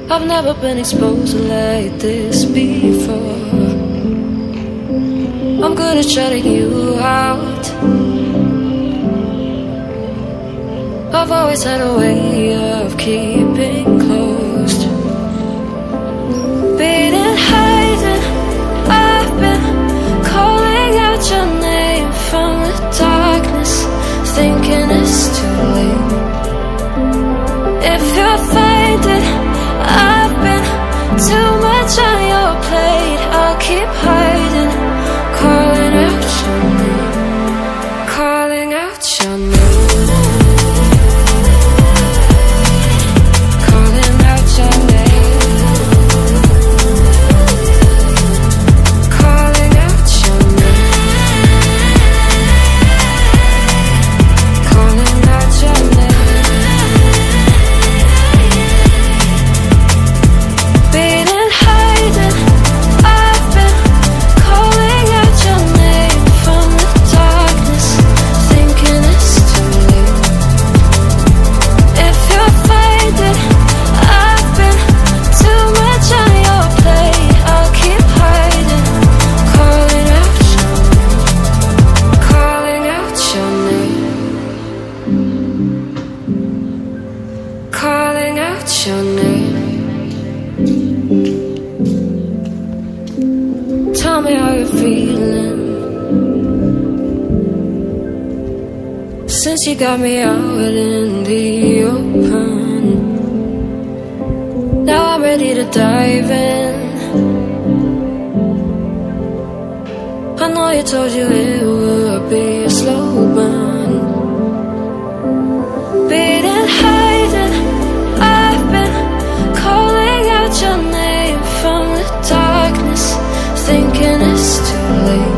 I've never been exposed like this before. I'm good at shutting you out. I've always had a way of keeping closed. Beating, hiding, I've been calling out your name from the darkness, thinking it's too late. If you're finding I've been too much on your plate, I'll keep hiding, calling out your name, calling out your name. Calling out your name. Tell me how you're feeling since you got me out in the open. Now I'm ready to dive in. I know you told you it would be a slow burn. Beating, hiding, I've been calling out your name from the darkness, thinking it's too late.